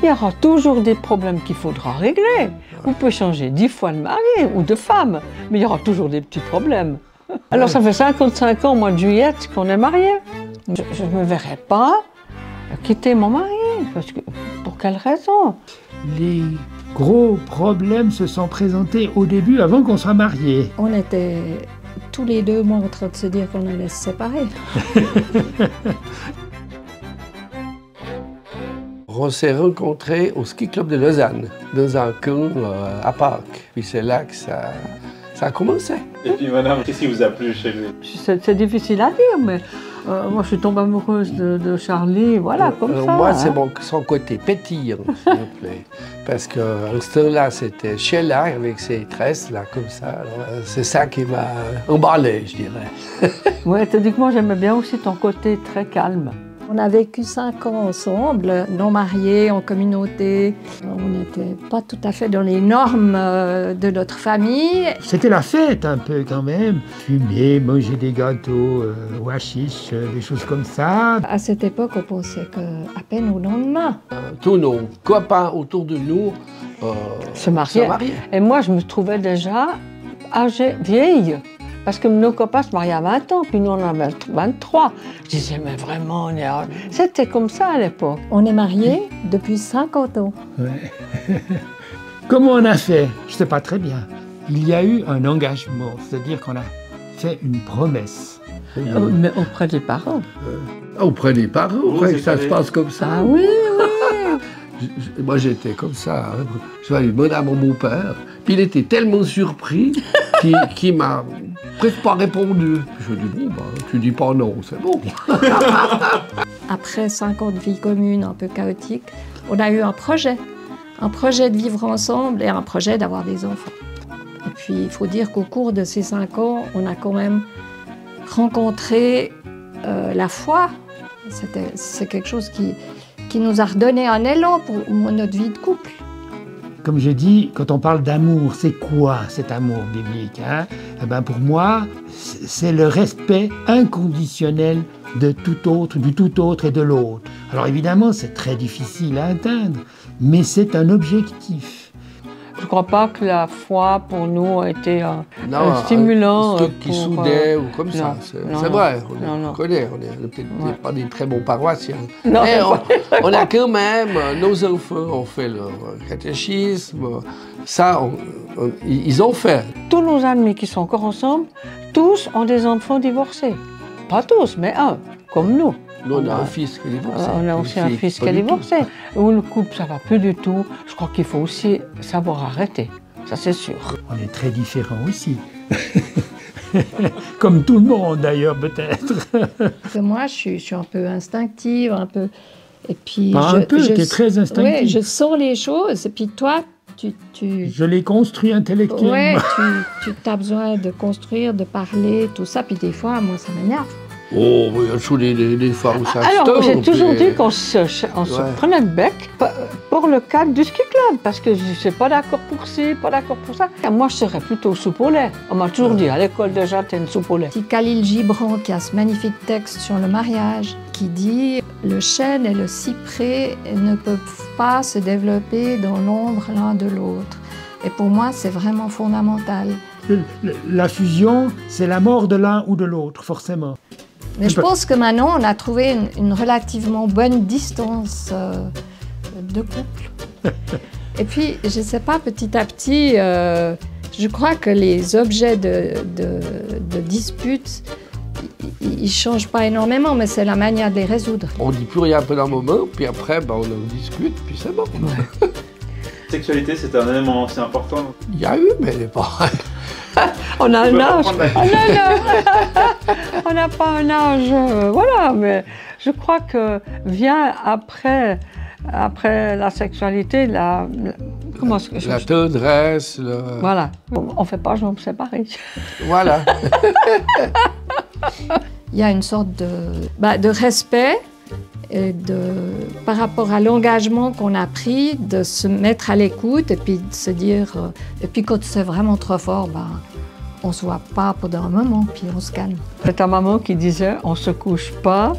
il y aura toujours des problèmes qu'il faudra régler. Vous pouvez changer 10 fois de mari ou de femme, mais il y aura toujours des petits problèmes. Alors ça fait 55 ans au mois de juillet qu'on est mariés. Je ne me verrai pas quitter mon mari. Parce que, pour quelle raison? Les gros problèmes se sont présentés au début, avant qu'on soit mariés. On était tous les 2 mois en train de se dire qu'on allait se séparer. On s'est rencontrés au ski club de Lausanne, dans un camp à Pâques. Puis c'est là que ça a commencé. Et puis madame, qu'est-ce qui vous a plu chez lui? C'est difficile à dire, mais moi je suis tombée amoureuse de Charlie, voilà, comme ça. Moi, c'est son côté pétillant, s'il vous plaît. Parce que ce temps-là, c'était Sheila avec ses tresses, là, comme ça. C'est ça qui m'a emballé, je dirais. Oui, tu dis que moi j'aimais bien aussi ton côté très calme. On a vécu 5 ans ensemble, non mariés, en communauté. On n'était pas tout à fait dans les normes de notre famille. C'était la fête un peu quand même. Fumer, manger des gâteaux au hashish, des choses comme ça. À cette époque, on pensait qu'à peine au lendemain. Tous nos copains autour de nous se mariaient. Et moi, je me trouvais déjà âgée, vieille. Parce que nos copains se mariaient à 20 ans, puis nous on avait 23. Je disais, mais vraiment, c'était comme ça à l'époque. On est mariés depuis 50 ans. Ouais. Comment on a fait? Je ne sais pas très bien. Il y a eu un engagement, c'est-à-dire qu'on a fait une promesse. Mais auprès des parents. Auprès des parents, auprès que ça se passe comme ça. Ah oui, oui. Moi j'étais comme ça. Hein. Je vais demander à mon beau-père, puis il était tellement surpris qu'il m'a presque pas répondu. Je lui ai dit, bon, tu dis pas non, c'est bon. Après 5 ans de vie commune un peu chaotique, on a eu un projet de vivre ensemble et un projet d'avoir des enfants. Et puis il faut dire qu'au cours de ces 5 ans, on a quand même rencontré la foi. C'est quelque chose qui nous a redonné un élan pour notre vie de couple. Comme je dis, quand on parle d'amour, c'est quoi cet amour biblique, hein? Eh ben pour moi, c'est le respect inconditionnel de tout autre, du tout autre et de l'autre. Alors évidemment, c'est très difficile à atteindre, mais c'est un objectif. Je ne crois pas que la foi, pour nous, a été un stimulant. Un truc qui soudait ou comme ça. C'est vrai, on connaît, on n'est peut-être pas des très bons paroissiens. Non, mais on a quand même, nos enfants ont fait leur catéchisme, ça, ils ont fait. Tous nos amis qui sont encore ensemble, tous ont des enfants divorcés. Pas tous, mais un, comme nous. Nous, on a un fils qui est divorcé. On a aussi un fils qui est divorcé. Où le couple, ça ne va plus du tout. Je crois qu'il faut aussi savoir arrêter. Ça, c'est sûr. On est très différents aussi. Comme tout le monde, d'ailleurs, peut-être. Moi, je suis un peu instinctive, un peu... Et puis, pas un peu, tu es très instinctive. Oui, je sens les choses. Et puis toi, Je les construis intellectuellement. Oui, tu as besoin de construire, de parler, tout ça. Puis des fois, moi, ça m'énerve. Oh, il y a toujours des fois où ça se Alors, j'ai toujours dit qu'on se prenait le bec pour le cadre du ski club, parce que je ne suis pas d'accord pour ci, pas d'accord pour ça. Moi, je serais plutôt soupe au lait. On m'a toujours dit, à l'école déjà, t'es une soupe au lait. C'est Khalil Gibran qui a ce magnifique texte sur le mariage, qui dit « Le chêne et le cyprès ne peuvent pas se développer dans l'ombre l'un de l'autre ». Et pour moi, c'est vraiment fondamental. La fusion, c'est la mort de l'un ou de l'autre, forcément. Mais je pense que maintenant, on a trouvé une relativement bonne distance de couple. Et puis, je ne sais pas, petit à petit, je crois que les objets de dispute, ils ne changent pas énormément, mais c'est la manière de les résoudre. On ne dit plus rien pendant un moment, puis après, on en discute, puis c'est bon. La sexualité, c'est un élément assez important. Il y a eu, mais elle n'est pas... On a un âge. On n'a pas un âge, voilà, mais je crois que vient après la sexualité, la tendresse. Voilà, on ne fait pas jambes séparées. Voilà. Il y a une sorte de respect et par rapport à l'engagement qu'on a pris, de se mettre à l'écoute et puis de se dire... et puis quand c'est vraiment trop fort, on ne se voit pas pendant un moment, puis on se calme. C'est ta maman qui disait, on ne se couche pas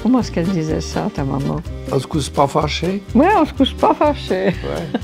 Comment est-ce qu'elle disait ça, ta maman? On se couche pas fâché. Ouais, on se couche pas fâché. Ouais.